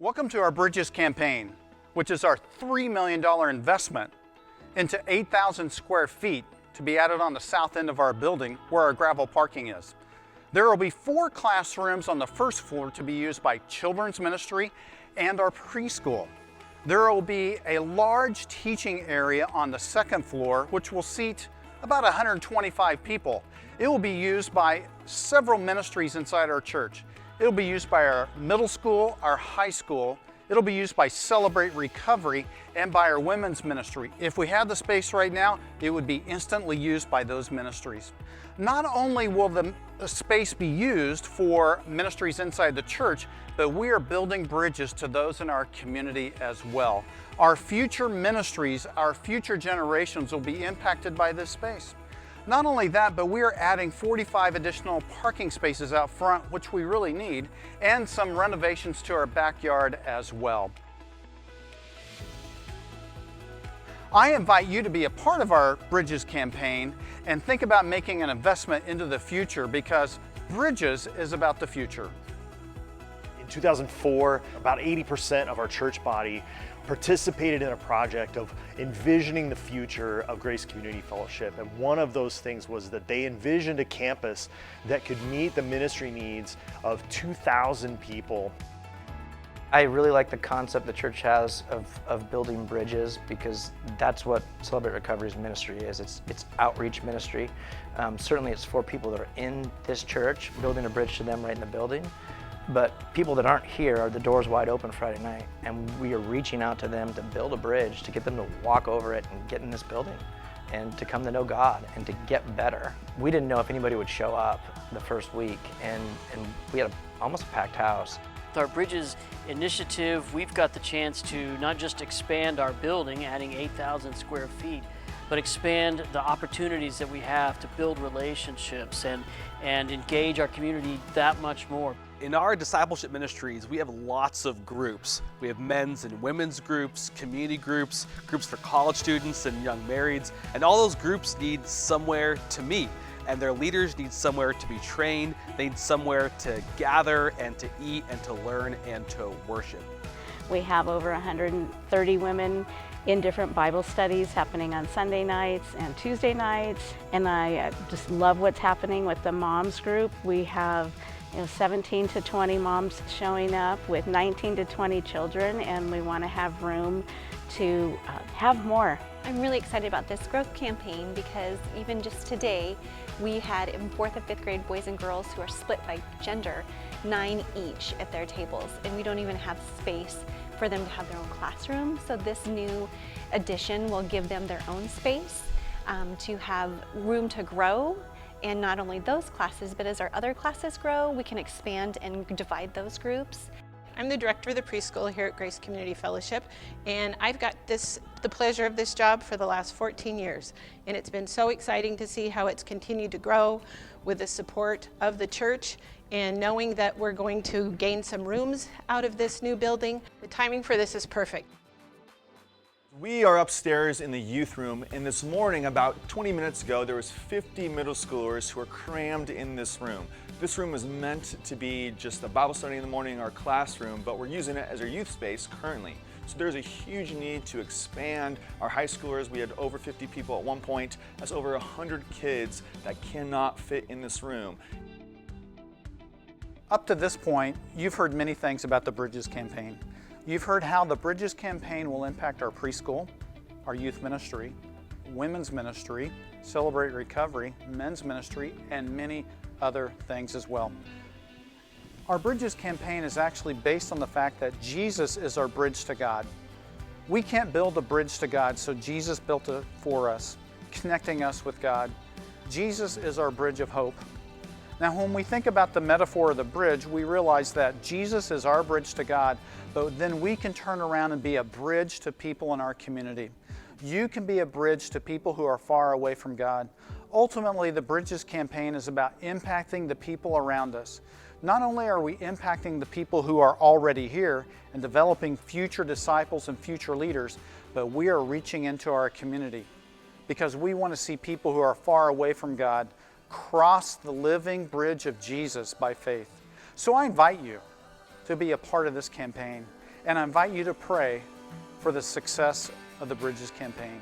Welcome to our Bridges campaign, which is our $3 million investment into 8,000 square feet to be added on the south end of our building where our gravel parking is. There will be 4 classrooms on the first floor to be used by children's ministry and our preschool. There will be a large teaching area on the second floor, which will seat about 125 people. It will be used by several ministries inside our church. It'll be used by our middle school, our high school. It'll be used by Celebrate Recovery and by our women's ministry. If we had the space right now, it would be instantly used by those ministries. Not only will the space be used for ministries inside the church, but we are building bridges to those in our community as well. Our future ministries, our future generations will be impacted by this space. Not only that, but we are adding 45 additional parking spaces out front, which we really need, and some renovations to our backyard as well. I invite you to be a part of our Bridges campaign and think about making an investment into the future, because Bridges is about the future. In 2004, about 80% of our church body participated in a project of envisioning the future of Grace Community Fellowship. And one of those things was that they envisioned a campus that could meet the ministry needs of 2,000 people. I really like the concept the church has of building bridges, because that's what Celebrate Recovery's ministry is. It's outreach ministry. Certainly it's for people that are in this church, building a bridge to them right in the building. But people that aren't here, are the doors wide open Friday night, and we are reaching out to them to build a bridge, to get them to walk over it and get in this building and to come to know God and to get better. We didn't know if anybody would show up the first week, and we had almost a packed house. With our Bridges initiative, we've got the chance to not just expand our building, adding 8,000 square feet, but expand the opportunities that we have to build relationships and engage our community that much more. In our discipleship ministries, we have lots of groups. We have men's and women's groups, community groups, groups for college students and young marrieds, and all those groups need somewhere to meet, and their leaders need somewhere to be trained. They need somewhere to gather and to eat and to learn and to worship. We have over 130 women in different Bible studies happening on Sunday nights and Tuesday nights, and I just love what's happening with the moms group. We have 17 to 20 moms showing up with 19 to 20 children, and we want to have room to have more. I'm really excited about this growth campaign, because even just today we had in 4th and 5th grade boys and girls who are split by gender, 9 each at their tables, and we don't even have space for them to have their own classroom. So this new addition will give them their own space to have room to grow. And not only those classes, but as our other classes grow, we can expand and divide those groups. I'm the director of the preschool here at Grace Community Fellowship, and I've got the pleasure of this job for the last 14 years. And it's been so exciting to see how it's continued to grow with the support of the church, and knowing that we're going to gain some rooms out of this new building. The timing for this is perfect. We are upstairs in the youth room, and this morning, about 20 minutes ago, there was 50 middle schoolers who are crammed in this room. This room was meant to be just a Bible study in the morning, our classroom, but we're using it as our youth space currently. So there's a huge need to expand our high schoolers. We had over 50 people at one point. That's over 100 kids that cannot fit in this room. Up to this point, you've heard many things about the Bridges campaign. You've heard how the Bridges campaign will impact our preschool, our youth ministry, women's ministry, Celebrate Recovery, men's ministry, and many other things as well. Our Bridges campaign is actually based on the fact that Jesus is our bridge to God. We can't build a bridge to God, so Jesus built it for us, connecting us with God. Jesus is our bridge of hope. Now, when we think about the metaphor of the bridge, we realize that Jesus is our bridge to God, but then we can turn around and be a bridge to people in our community. You can be a bridge to people who are far away from God. Ultimately, the Bridges campaign is about impacting the people around us. Not only are we impacting the people who are already here and developing future disciples and future leaders, but we are reaching into our community, because we want to see people who are far away from God cross the living bridge of Jesus by faith. So I invite you to be a part of this campaign and I invite you to pray for the success of the Bridges campaign.